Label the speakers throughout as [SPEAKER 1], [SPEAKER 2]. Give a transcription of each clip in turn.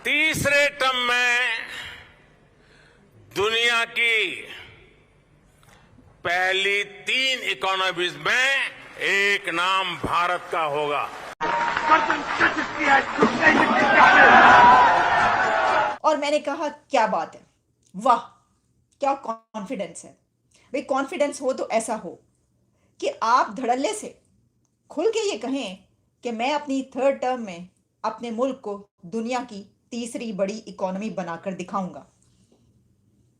[SPEAKER 1] तीसरे टर्म में दुनिया की पहली 3 इकोनॉमीज में एक नाम भारत का होगा।
[SPEAKER 2] और मैंने कहा क्या बात है, वाह क्या कॉन्फिडेंस है भाई। कॉन्फिडेंस हो तो ऐसा हो कि आप धड़ल्ले से खुल के ये कहें कि मैं अपनी थर्ड टर्म में अपने मुल्क को दुनिया की तीसरी बड़ी इकोनॉमी बनाकर दिखाऊंगा।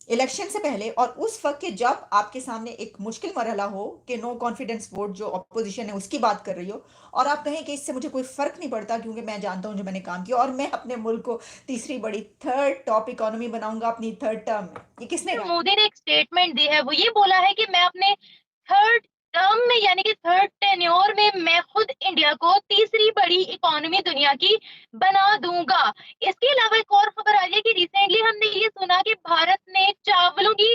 [SPEAKER 2] इलेक्शन से पहले और उस वक्त के जब आपके सामने एक मुश्किल मरहला हो कि नो कॉन्फिडेंस वोट जो अपोजिशन है उसकी बात कर रही हो, और आप कहें कि इससे मुझे कोई फर्क नहीं पड़ता क्योंकि मैं जानता हूं जो मैंने काम किया और मैं अपने मुल्क को तीसरी बड़ी थर्ड टॉप इकोनॉमी बनाऊंगा अपनी थर्ड टर्म में। ये किसने कहा?
[SPEAKER 3] मोदी ने एक स्टेटमेंट दी है, वो ये बोला है कि मैं अपने थर्ड टर्म में यानी कि थर्ड टेन्योर में मैं खुद इंडिया को तीसरी बड़ी इकोनॉमी दुनिया की बना दूंगा। इसके अलावा एक और खबर आ रही है कि रिसेंटली हमने ये सुना कि भारत ने चावलों की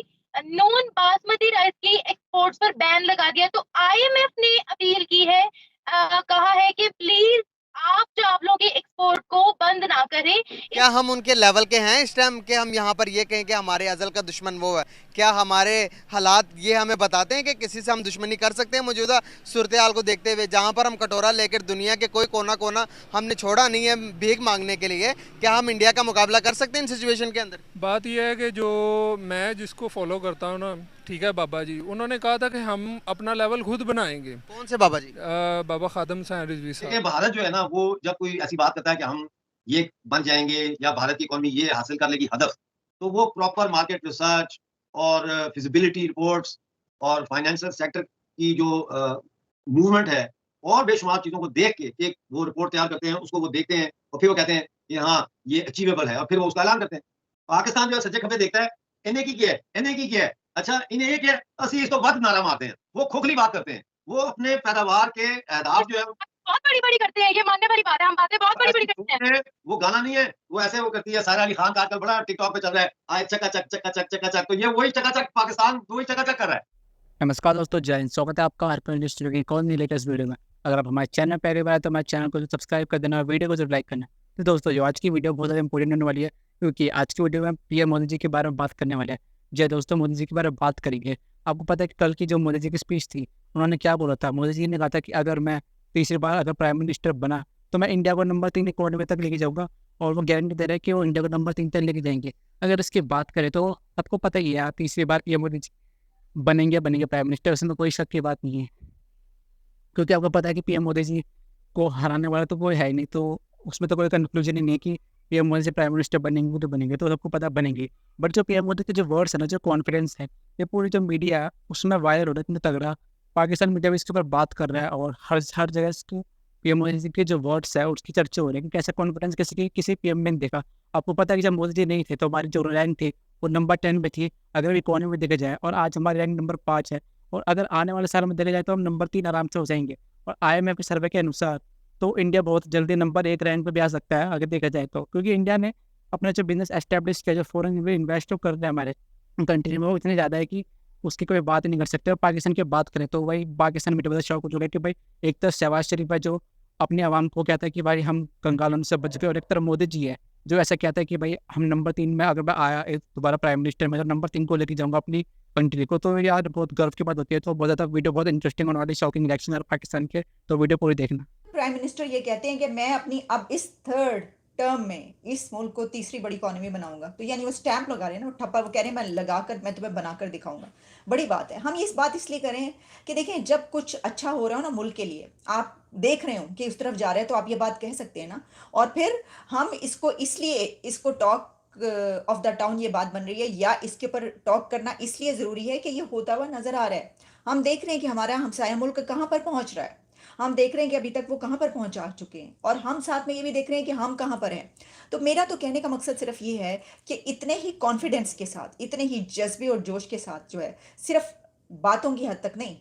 [SPEAKER 3] नॉन बासमती राइस की एक्सपोर्ट्स पर बैन लगा दिया। तो आईएमएफ ने अपील की है, कहा है कि प्लीज आप चावलों के एक्सपोर्ट को बंद ना करें।
[SPEAKER 4] क्या हम उनके लेवल के हैं इस टाइम के हम यहाँ पर ये कहें कि हमारे अजल का दुश्मन वो है? क्या हमारे हालात ये हमें बताते हैं कि किसी से हम दुश्मनी कर सकते हैं? मौजूदा सूरत हाल को देखते हुए जहाँ पर हम कटोरा लेकर दुनिया के कोई कोना कोना हमने छोड़ा नहीं है भीख मांगने के लिए, क्या हम इंडिया का मुकाबला कर सकते हैं इन सिचुएशन के अंदर?
[SPEAKER 5] बात यह है कि जो मैं जिसको फॉलो करता हूँ ना, ठीक है, बाबा जी उन्होंने कहा था कि हम अपना लेवल खुद बनाएंगे।
[SPEAKER 4] कौन से बाबा जी?
[SPEAKER 5] बाबा खादम हुसैन रिजवी
[SPEAKER 6] देखिए,
[SPEAKER 5] साहब।
[SPEAKER 6] भारत जो है ना, वो जब कोई ऐसी बात करता है कि हम ये बन जाएंगे या भारत की इकोनॉमी ये हासिल कर लेगी हदफ, तो वो प्रॉपर मार्केट रिसर्च और फिजिबिलिटी रिपोर्ट्स और फाइनेंशियल सेक्टर की जो मूवमेंट है और बेशुमार चीजों को देख के एक वो रिपोर्ट तैयार करते हैं, उसको वो देखते हैं और फिर वो कहते हैं कि हाँ ये अचीवेबल है और फिर वो उसका ऐलान करते हैं। पाकिस्तान जो है सज्जे खब्बे देखता है, इन्हें की क्या है, इन्हें की क्या है, अच्छा इन्हें ये क्या है, असली इस तो वक्त नारा मारते हैं, वो खोखली बात करते हैं, वो अपने पैदावार के अहदाफ जो है
[SPEAKER 3] बहुत बड़ी-बड़ी करते हैं, ये मानने वाली बात है, हम बातें बहुत बड़ी-बड़ी करते हैं।
[SPEAKER 6] वो गाना नहीं है, वो ऐसे वो करती है सारा अली खान का आजकल बड़ा टिकटॉक पे चल रहा है, आए चकाचक चकाचक चकाचक, तो ये वही चकाचक पाकिस्तान वही चकाचक कर रहा है।
[SPEAKER 7] नमस्कार दोस्तों, जय हिंद। स्वागत है आपका हरपल स्टूडियो की कौन नहीं लेटेस्ट वीडियो में। अगर आप हमारे चैनल पहली बार है तो हमारे चैनल को सब्सक्राइब कर देना और वीडियो को जरूर लाइक करना। तो दोस्तों जो आज की वीडियो बहुत ज़्यादा इंपॉर्टेंट होने वाली है क्योंकि आज की वीडियो में पीएम मोदी जी के बारे में बात करने वाले हैं। जय दोस्तों, मोदी जी के बारे में बात करेंगे। आपको पता है कि कल की जो मोदी जी की स्पीच थी, उन्होंने क्या बोला था? मोदी जी ने कहा था कि अगर मैं तीसरी बार अगर प्राइम मिनिस्टर बना तो मैं इंडिया को नंबर 3 इकोनॉमी तक लेके जाऊँगा, और वो गारंटी दे रहे हैं कि वो इंडिया को नंबर 3 तक लेके जाएंगे। अगर इसकी बात करें तो आपको पता ही है तीसरी बार पीएम मोदी जी बनेंगे प्राइम मिनिस्टर, उसमें कोई शक की बात नहीं है क्योंकि आपको पता है कि पीएम मोदी जी को हराने वाला तो कोई है ही नहीं, तो उसमें तो कोई कंक्लूजन ही नहीं है कि PM Modi ji prime minister बनेंगे तो बनेंगे, तो सबको पता बनेंगे। बट जो पीएम मोदी के जो वर्ड्स है ना, जो कॉन्फिडेंस है, ये पूरी जो मीडिया है उसमें वायरल हो रहा है इतना तगड़ा। पाकिस्तान मीडिया भी इसके ऊपर बात कर रहा है और हर जगह इसके पीएम मोदी जी के जो वर्ड्स है उसकी चर्चा हो रही है कि कैसा कॉन्फिडेंस किसी पीएम में नहीं देखा। आपको पता है कि जब मोदी जी नहीं थे तो हमारी जो रैंक थी वो नंबर 10 पे थी अगर इकोनॉमी में देखा जाए, और आज हमारी रैंक नंबर 5 है, और अगर आने वाले साल में देखा जाए तो हम नंबर 3 आराम से हो जाएंगे। और आईएमएफ के सर्वे के अनुसार तो इंडिया बहुत जल्दी नंबर 1 रैंक पे भी आ सकता है अगर देखा जाए तो, क्योंकि इंडिया ने अपना जो बिजनेस एस्टेब्लिश किया, जो फॉरेन इन्वेस्ट कर रहे हैं हमारे कंट्री में, वो इतने ज़्यादा है कि उसकी कोई बात नहीं कर सकते। और पाकिस्तान की बात करें तो वही पाकिस्तान मीडिया शौक हो चुका है कि भाई एक तरफ शहबाज शरीफ है जो अपनी आवाम को कहता है कि भाई हम कंगालों से बच गए, और एक तरफ मोदी जी है जो ऐसा कहता है कि भाई हम नंबर 3 में अगर मैं आया दोबारा प्राइम मिनिस्टर में तो नंबर 3 को लेके जाऊंगा अपनी कंट्री को। तो यार बहुत गर्व की बात होती है। तो बहुत ज़्यादा वीडियो बहुत इंटरेस्टिंग होने वाली, शॉकिंग रिएक्शन है पाकिस्तान के, तो वीडियो पूरी देखना।
[SPEAKER 2] प्राइम मिनिस्टर ये कहते हैं कि मैं अपनी अब इस थर्ड टर्म में इस मुल्क को तीसरी बड़ी इकोनॉमी बनाऊंगा, तो यानी वो स्टैंप लगा रहे हैं ना, वो ठप्पा, वो कह रहे हैं मैं लगाकर मैं तुम्हें बनाकर दिखाऊंगा। बड़ी बात है। हम इस बात इसलिए करें कि देखें जब कुछ अच्छा हो रहा हो ना मुल्क के लिए, आप देख रहे हो कि उस तरफ जा रहे हैं, तो आप ये बात कह सकते हैं ना। और फिर हम इसको इसलिए इसको टॉक ऑफ द टाउन ये बात बन रही है, या इसके ऊपर टॉक करना इसलिए ज़रूरी है कि ये होता हुआ नज़र आ रहा है। हम देख रहे हैं कि हमारा हमसाया मुल्क कहाँ पर पहुँच रहा है, हम देख रहे हैं कि अभी तक वो कहाँ पर पहुंचा चुके हैं, और हम साथ में ये भी देख रहे हैं कि हम कहाँ पर हैं। तो मेरा तो कहने का मकसद सिर्फ ये है कि इतने ही कॉन्फिडेंस के साथ, इतने ही जज्बे और जोश के साथ जो है, सिर्फ बातों की हद तक नहीं,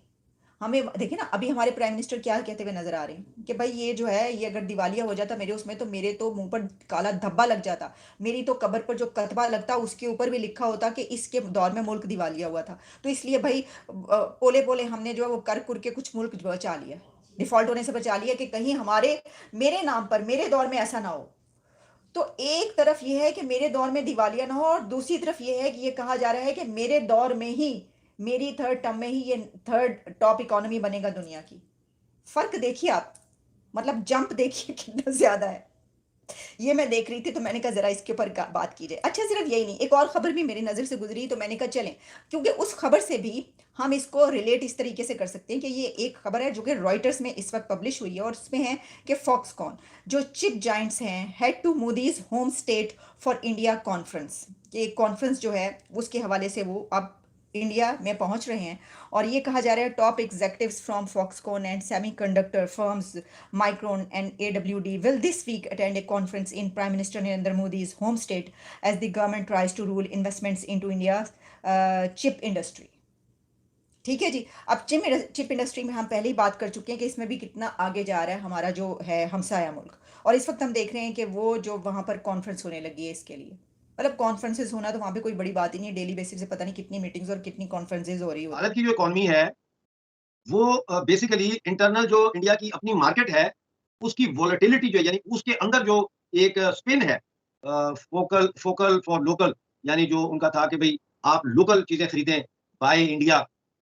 [SPEAKER 2] हमें देखिए ना अभी हमारे प्राइम मिनिस्टर क्या कहते हुए नजर आ रहे हैं कि भाई ये जो है, ये अगर दिवालिया हो जाता मेरे उसमें, तो मेरे तो मुंह पर काला धब्बा लग जाता, मेरी तो कब्र पर जो कतबा लगता उसके ऊपर भी लिखा होता कि इसके दौर में मुल्क दिवालिया हुआ था। तो इसलिए भाई पोले पोले हमने जो है वो कर कुर के कुछ मुल्क बचा लिया, डिफॉल्ट होने से बचा लिया कि कहीं हमारे मेरे नाम पर मेरे दौर में ऐसा ना हो। तो एक तरफ ये है कि मेरे दौर में दिवालिया ना हो, और दूसरी तरफ ये है कि ये कहा जा रहा है कि मेरे दौर में ही, मेरी थर्ड टर्म में ही ये थर्ड टॉप इकोनॉमी बनेगा दुनिया की। फर्क देखिए आप, मतलब जंप देखिए कितना ज्यादा है। ये मैं देख रही थी तो मैंने कहा जरा इसके ऊपर बात की जाए। अच्छा, सिर्फ यही नहीं, एक और खबर भी मेरी नज़र से गुजरी तो मैंने कहा चलें, क्योंकि उस खबर से भी हम इसको रिलेट इस तरीके से कर सकते हैं कि ये एक खबर है जो कि रॉयटर्स में इस वक्त पब्लिश हुई है, और उसमें है कि फॉक्सकॉन जो चिप जाइंट्स हैं head to Modi's home state for India conference, ये कॉन्फ्रेंस जो है उसके हवाले से वो अब इंडिया में पहुंच रहे हैं। और ये कहा जा रहा है top executives from Foxconn and semiconductor firms Micron and AWD will this week attend a conference in Prime Minister Narendra Modi's home state as the government tries to rule investments into India's chip industry. ठीक है जी। अब chip industry में हम पहले ही बात कर चुके हैं कि इसमें भी कितना आगे जा रहा है हमारा जो है हमसाया मुल्क, और इस वक्त हम देख रहे हैं कि वो जो वहाँ पर कॉन्फ्रेंस होने लगी है इसके लिए, मतलब कॉन्फ्रेंसेस होना तो वहाँ पे कोई बड़ी बात ही नहीं है, डेली बेसिस से पता नहीं कितनी मीटिंग्स और कितनी कॉन्फ्रेंसेस हो रही हो।
[SPEAKER 6] भारत की जो इकोनॉमी है वो बेसिकली इंटरनल जो इंडिया की अपनी मार्केट है उसकी वोलेटिलिटी जो है, यानी उसके अंदर जो एक स्पिन है, फोकल फॉर लोकल, यानी जो उनका था कि भाई आप लोकल चीजें खरीदें, by India,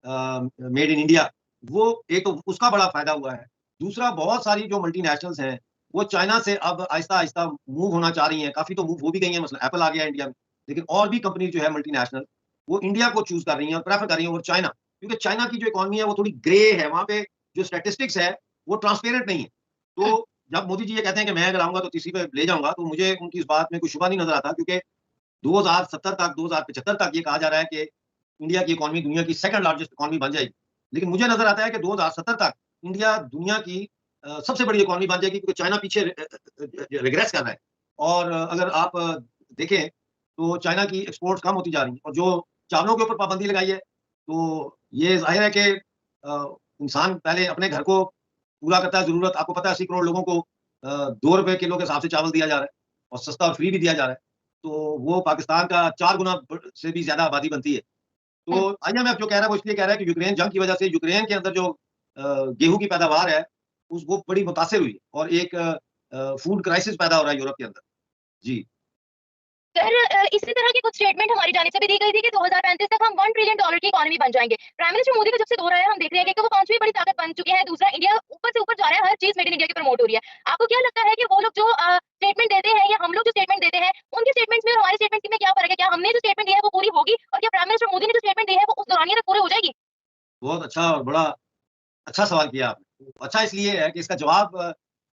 [SPEAKER 6] made in India, वो एक तो उसका बड़ा फायदा हुआ है। दूसरा, बहुत सारी जो मल्टीनेशनल्स हैं वो चाइना से अब आहिस्ता आहिस्ता मूव होना चाह रही हैं, काफी तो मूव हो भी गई हैं, मतलब एप्पल आ गया इंडिया में, लेकिन और भी कंपनी जो है मल्टीनेशनल वो इंडिया को चूज कर रही हैं और प्रेफर कर रही हैं और चाइना, क्योंकि चाइना की जो इकोनॉमी है वो थोड़ी ग्रे है, वहां पे जो स्टैटिस्टिक्स है वो ट्रांसपेरेंट नहीं है। तो जब मोदी जी ये कहते हैं कि मैं अगर आऊंगा तो तीसरी पे ले जाऊंगा, तो मुझे उनकी इस बात में कोई शुबा नहीं नजर आता, क्योंकि 2070 तक 2075 तक ये कहा जा रहा है कि इंडिया की इकोनॉमी दुनिया की सेकंड लार्जेस्ट इकोनॉमी बन जाएगी, लेकिन मुझे नजर आता है कि 2070 तक इंडिया दुनिया की सबसे बड़ी इकोनॉमी बन जाएगी, क्योंकि चाइना पीछे रिग्रेस कर रहा है। और अगर आप देखें तो चाइना की एक्सपोर्ट्स कम होती जा रही हैं, और जो चावलों के ऊपर पाबंदी लगाई है, तो ये जाहिर है कि इंसान पहले अपने घर को पूरा करता है जरूरत। आपको पता है 80 करोड़ लोगों को 2 रुपए किलो के हिसाब से चावल दिया जा रहा है, और सस्ता और फ्री भी दिया जा रहा है, तो वो पाकिस्तान का 4 गुना से भी ज्यादा आबादी बनती है। तो IMF जो कह रहा है वो इसलिए कह रहा है कि यूक्रेन जंग की वजह से यूक्रेन के अंदर जो गेहूं की पैदावार है वो बड़ी मुतासिर हुई, और एक फूड क्राइसिस पैदा हो रहा है यूरोप के अंदर। जी
[SPEAKER 3] सर, इसी तरह की कुछ स्टेटमेंट हमारी जानिब से भी दी गई थी कि 2035 तक हम $1 ट्रिलियन की इकोनॉमी बन जाएंगे। प्राइम मिनिस्टर मोदी का जब से दौर आया हम देख रहे हैं कि वो 5वीं बड़ी ताकत बन चुके हैं। दूसरा, इंडिया ऊपर से ऊपर जा रहा है, हर चीज मेड इन इंडिया की प्रमोट हो रही है। आपको क्या लगता है कि वो लोग जो स्टेटमेंट देते हैं या हम लोग जो स्टेटमेंट देते हैं, उनके स्टेटमेंट्स में और हमारे स्टेटमेंट्स में क्या फर्क है? क्या हमने जो स्टेटमेंट दी है वो पूरी होगी, और क्या प्राइम मिनिस्टर मोदी ने जो स्टेटमेंट दी है वो उस दौरानिया तक पूरी हो जाएगी?
[SPEAKER 6] बहुत अच्छा और बड़ा अच्छा सवाल किया आपने। अच्छा इसलिए है कि इसका जवाब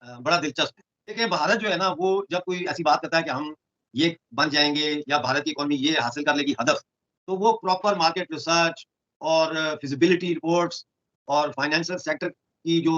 [SPEAKER 6] बड़ा दिलचस्प है। देखिए, भारत जो है ना, वो जब कोई ऐसी बात करता है कि हम ये बन जाएंगे या भारत की इकोनॉमी ये हासिल कर लेगी हदफ, तो वो प्रॉपर मार्केट रिसर्च और फिजिबिलिटी रिपोर्ट्स और फाइनेंशियल सेक्टर की जो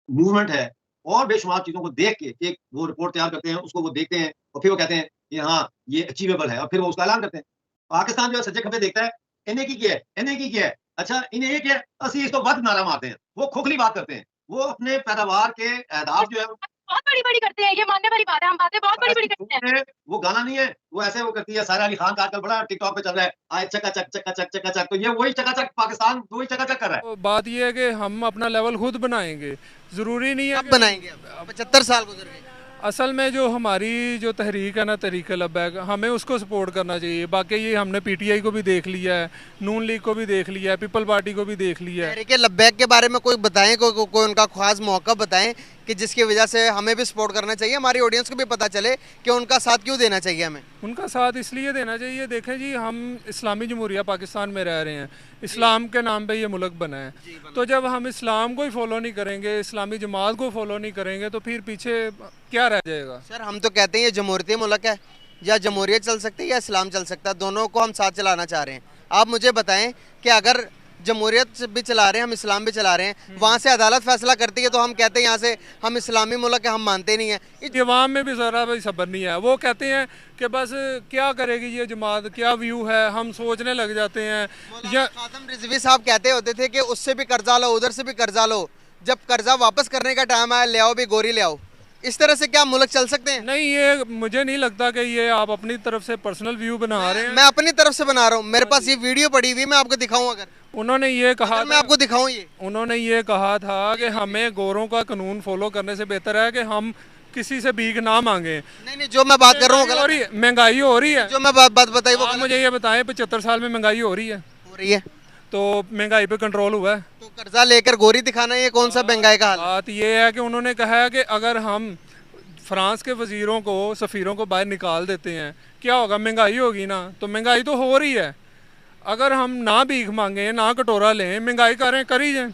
[SPEAKER 6] मूवमेंट है और बेशुमार चीजों को देख के एक वो रिपोर्ट तैयार करते हैं, उसको वो देखते हैं और फिर वो कहते हैं कि हाँ ये अचीवेबल है, और फिर वो उसका ऐलान करते हैं। पाकिस्तान जो है सज्जे खब्बे देखता है, इन्हें की क्या है, इन्हें की क्या है, अच्छा इन्हें ये क्या है, असली इस तो वक्त नारा मारते हैं, वो खोखली बात करते हैं, वो अपने पैदावार के अहदाफ जो है
[SPEAKER 3] बहुत बड़ी-बड़ी करते हैं, ये मानने वाली बात है, हम बातें बहुत बड़ी-बड़ी करते हैं।
[SPEAKER 6] वो गाना नहीं है, वो ऐसे वो करती है। सारा अली खान का आजकल बड़ा टिकटॉक पे चल रहा है, आए चकाचक चकाचक चकाचक, तो ये वही चकाचक, पाकिस्तान वही चकाचक कर रहा है।
[SPEAKER 5] तो बात ये है कि हम अपना लेवल खुद बनाएंगे, ज़रूरी नहीं है
[SPEAKER 4] कब बनाएंगे? अब 75 साल गुजर गए।
[SPEAKER 5] असल में जो हमारी जो तहरीक है ना, तहरीक लब्बैक, हमें उसको सपोर्ट करना चाहिए। बाकी ये हमने PTI को भी देख लिया है, नून लीग को भी देख लिया है, पीपल पार्टी को भी देख लिया है।
[SPEAKER 4] तहरीक लब्बैक के बारे में कोई बताएं, कोई उनका खास मौका बताएं कि जिसकी वजह से हमें भी सपोर्ट करना चाहिए, हमारी ऑडियंस को भी पता चले कि उनका साथ क्यों देना चाहिए हमें।
[SPEAKER 5] उनका साथ इसलिए देना चाहिए, देखें जी, हम इस्लामी जमहूरिया पाकिस्तान में रह रहे हैं, इस्लाम के नाम पे ये मुल्क बना है, तो जब हम इस्लाम को ही फॉलो नहीं करेंगे, इस्लामी जमात को फॉलो नहीं करेंगे, तो फिर पीछे क्या रह जाएगा?
[SPEAKER 4] सर, हम तो कहते हैं ये जमहूरियती मुल्क है, या जमहूरियत चल सकती है या इस्लाम चल सकता है, दोनों को हम साथ चलाना चाह रहे हैं। आप मुझे बताएं कि अगर जमहूरियत भी चला रहे हैं, हम इस्लाम भी चला रहे हैं, वहाँ से अदालत फैसला करती है तो हम कहते हैं यहाँ से हम इस्लामी मुल्क है, हम मानते नहीं है।
[SPEAKER 5] जवाब में भी ज़रा भाई सब्र नहीं है, वो कहते हैं कि बस क्या करेगी ये जमात, क्या व्यू है, हम सोचने लग जाते हैं। या
[SPEAKER 4] खातम रिजवी साहब कहते होते थे कि उससे भी कर्जा लो, उधर से भी कर्जा लो, जब कर्जा वापस करने का टाइम आया ले आओ भी गोरी ले आओ। इस तरह से क्या मुल्क चल सकते हैं?
[SPEAKER 5] नहीं, ये मुझे नहीं लगता कि ये आप अपनी तरफ से पर्सनल व्यू बना रहे हैं।
[SPEAKER 4] मैं अपनी तरफ से बना रहा हूँ, मेरे पास ये वीडियो पड़ी हुई, मैं आपको दिखाऊं अगर
[SPEAKER 5] उन्होंने ये कहा,
[SPEAKER 4] मैं आपको दिखाऊं, ये
[SPEAKER 5] उन्होंने ये कहा था कि हमें गोरों का कानून फॉलो करने से बेहतर है कि हम किसी से भीख ना मांगे।
[SPEAKER 4] नहीं नहीं, जो मैं बात कर रहा हूँ
[SPEAKER 5] हो रही है, महंगाई हो रही है।
[SPEAKER 4] जो मैं बात बताई वो
[SPEAKER 5] आप मुझे ये बताएं 75 साल में महंगाई हो रही है,
[SPEAKER 4] हो रही है।
[SPEAKER 5] तो महंगाई पे कंट्रोल हुआ है?
[SPEAKER 4] तो कर्जा लेकर गोरी दिखाना ये कौन सा महंगाई का हाल है?
[SPEAKER 5] बात ये है कि उन्होंने कहा है कि अगर हम फ्रांस के वजीरों को, सफ़ीरों को बाहर निकाल देते हैं, क्या होगा? महंगाई होगी ना। तो महंगाई तो हो रही है, अगर हम ना भीख मांगे ना कटोरा लें, महंगाई करें, कर ही जाएं।